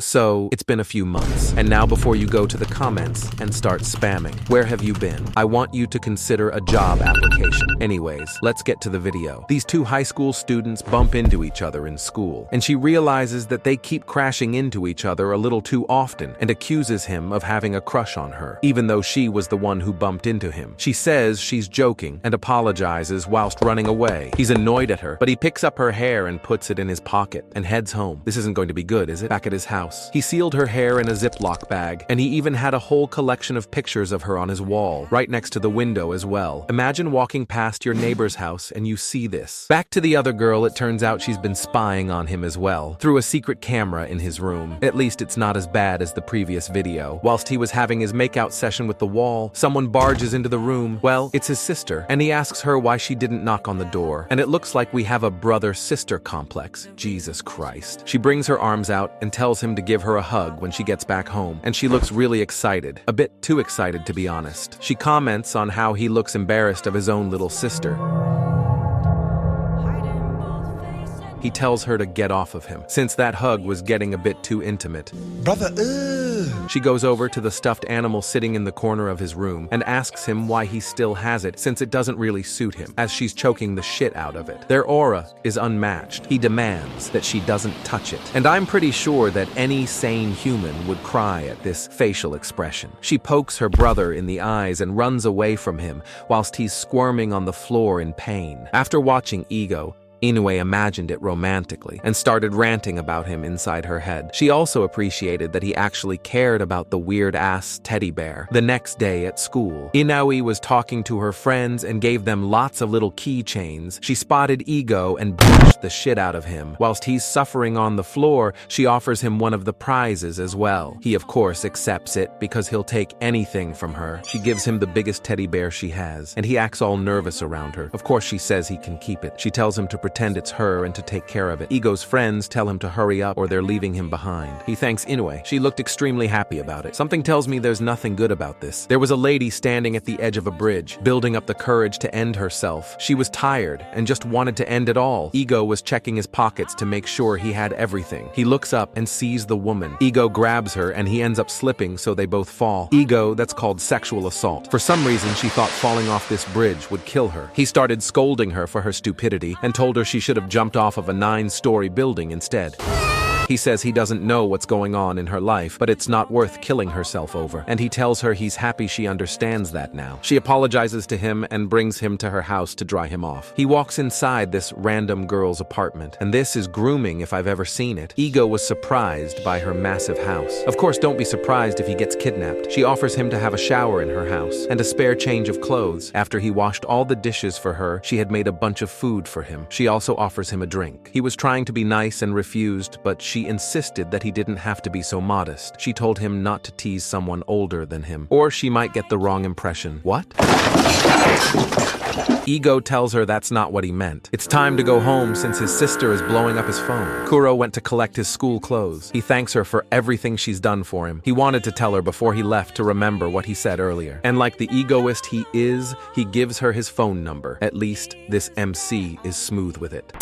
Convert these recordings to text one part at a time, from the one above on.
So, it's been a few months, and now before you go to the comments and start spamming, where have you been? I want you to consider a job application. Anyways, let's get to the video. These two high school students bump into each other in school, and she realizes that they keep crashing into each other a little too often and accuses him of having a crush on her, even though she was the one who bumped into him. She says she's joking and apologizes whilst running away. He's annoyed at her, but he picks up her hair and puts it in his pocket and heads home. This isn't going to be good, is it? Back at his house, he sealed her hair in a Ziploc bag, and he even had a whole collection of pictures of her on his wall, right next to the window as well. Imagine walking past your neighbor's house and you see this. Back to the other girl, it turns out she's been spying on him as well, through a secret camera in his room. At least it's not as bad as the previous video. Whilst he was having his makeout session with the wall, someone barges into the room. Well, it's his sister, and he asks her why she didn't knock on the door. And it looks like we have a brother-sister complex. Jesus Christ. She brings her arms out and tells him to give her a hug when she gets back home, and she looks really excited. A bit too excited, to be honest. She comments on how he looks embarrassed of his own little sister. He tells her to get off of him, since that hug was getting a bit too intimate. Brother, She goes over to the stuffed animal sitting in the corner of his room and asks him why he still has it, since it doesn't really suit him, as she's choking the shit out of it. Their aura is unmatched. He demands that she doesn't touch it, and I'm pretty sure that any sane human would cry at this facial expression. She pokes her brother in the eyes and runs away from him whilst he's squirming on the floor in pain. After watching Ego, Inoue imagined it romantically and started ranting about him inside her head. She also appreciated that he actually cared about the weird-ass teddy bear. The next day at school, Inoue was talking to her friends and gave them lots of little keychains. She spotted Ego and bashed the shit out of him. Whilst he's suffering on the floor, she offers him one of the prizes as well. He of course accepts it because he'll take anything from her. She gives him the biggest teddy bear she has, and he acts all nervous around her. Of course she says he can keep it. She tells him to pretend it's her and to take care of it. Ego's friends tell him to hurry up or they're leaving him behind. He thanks Inoue. She looked extremely happy about it. Something tells me there's nothing good about this. There was a lady standing at the edge of a bridge, building up the courage to end herself. She was tired and just wanted to end it all. Ego was checking his pockets to make sure he had everything. He looks up and sees the woman. Ego grabs her and he ends up slipping, so they both fall. Ego, that's called sexual assault. For some reason, she thought falling off this bridge would kill her. He started scolding her for her stupidity and told her she should have jumped off of a 9-story building instead. He says he doesn't know what's going on in her life, but it's not worth killing herself over, and he tells her he's happy she understands that now. She apologizes to him and brings him to her house to dry him off. He walks inside this random girl's apartment, and this is grooming if I've ever seen it. Ego was surprised by her massive house. Of course, don't be surprised if he gets kidnapped. She offers him to have a shower in her house and a spare change of clothes. After he washed all the dishes for her, she had made a bunch of food for him. She also offers him a drink. He was trying to be nice and refused, but she insisted that he didn't have to be so modest. She told him not to tease someone older than him, or she might get the wrong impression. What? Ego tells her that's not what he meant. It's time to go home since his sister is blowing up his phone. Kuro went to collect his school clothes. He thanks her for everything she's done for him. He wanted to tell her before he left to remember what he said earlier. And like the egoist he is, he gives her his phone number. At least this MC is smooth with it.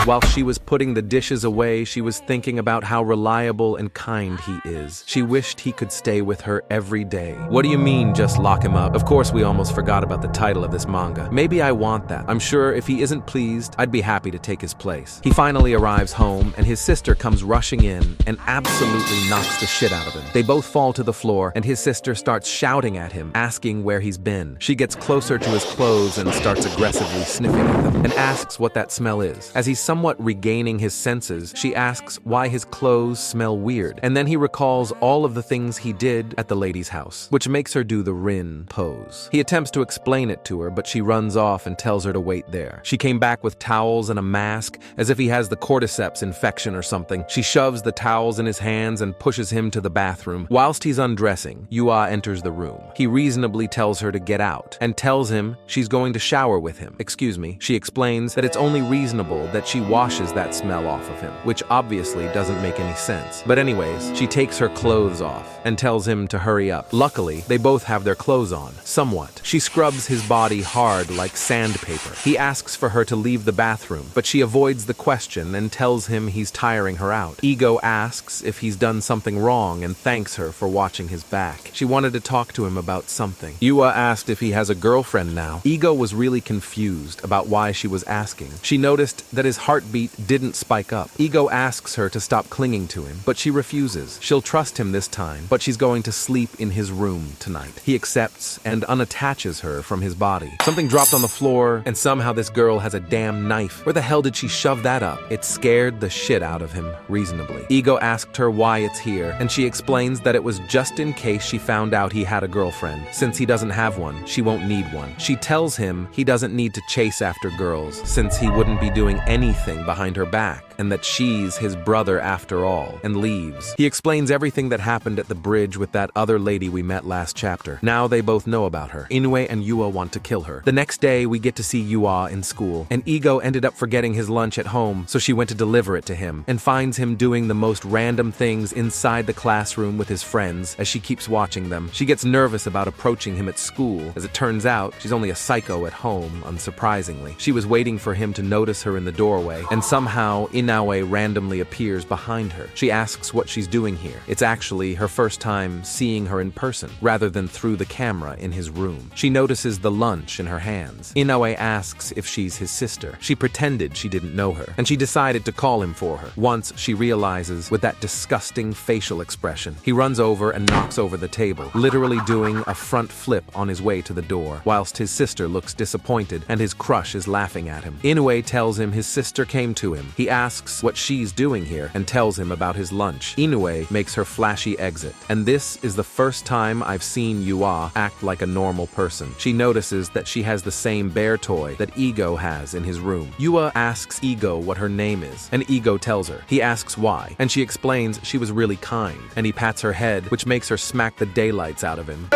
While she was putting the dishes away, she was thinking about how reliable and kind he is. She wished he could stay with her every day. What do you mean, just lock him up? Of course, we almost forgot about the title of this manga. Maybe I want that. I'm sure if he isn't pleased, I'd be happy to take his place. He finally arrives home, and his sister comes rushing in and absolutely knocks the shit out of him. They both fall to the floor, and his sister starts shouting at him, asking where he's been. She gets closer to his clothes and starts aggressively sniffing at them, and asks what that smell is. As he's somewhat regaining his senses, she asks why his clothes smell weird, and then he recalls all of the things he did at the lady's house, which makes her do the Rin pose. He attempts to explain it to her, but she runs off and tells her to wait there. She came back with towels and a mask, as if he has the cordyceps infection or something. She shoves the towels in his hands and pushes him to the bathroom. Whilst he's undressing, Yua enters the room. He reasonably tells her to get out, and tells him she's going to shower with him. Excuse me. She explains that it's only reasonable that she she washes that smell off of him, which obviously doesn't make any sense. But anyways, she takes her clothes off and tells him to hurry up. Luckily, they both have their clothes on, somewhat. She scrubs his body hard like sandpaper. He asks for her to leave the bathroom, but she avoids the question and tells him he's tiring her out. Ego asks if he's done something wrong and thanks her for watching his back. She wanted to talk to him about something. Yua asked if he has a girlfriend now. Ego was really confused about why she was asking. She noticed that his heartbeat didn't spike up. Ego asks her to stop clinging to him, but she refuses. She'll trust him this time, but she's going to sleep in his room tonight. He accepts and unattaches her from his body. Something dropped on the floor, and somehow this girl has a damn knife. Where the hell did she shove that up? It scared the shit out of him, reasonably. Ego asked her why it's here, and she explains that it was just in case she found out he had a girlfriend. Since he doesn't have one, she won't need one. She tells him he doesn't need to chase after girls, since he wouldn't be doing anything behind her back, and that she's his brother after all, and leaves. He explains everything that happened at the bridge with that other lady we met last chapter. Now they both know about her. Inoue and Yua want to kill her. The next day, we get to see Yua in school, and Ego ended up forgetting his lunch at home, so she went to deliver it to him, and finds him doing the most random things inside the classroom with his friends as she keeps watching them. She gets nervous about approaching him at school. As it turns out, she's only a psycho at home, unsurprisingly. She was waiting for him to notice her in the doorway, and somehow Inoue randomly appears behind her. She asks what she's doing here. It's actually her first time seeing her in person, rather than through the camera in his room. She notices the lunch in her hands. Inoue asks if she's his sister. She pretended she didn't know her, and she decided to call him for her. Once she realizes with that disgusting facial expression, he runs over and knocks over the table, literally doing a front flip on his way to the door, whilst his sister looks disappointed and his crush is laughing at him. Inoue tells him his sister came to him. He asks what she's doing here and tells him about his lunch. Inoue makes her flashy exit, and this is the first time I've seen Yua act like a normal person. She notices that she has the same bear toy that Ego has in his room. Yua asks Ego what her name is, and Ego tells her. He asks why, and she explains she was really kind, and he pats her head, which makes her smack the daylights out of him.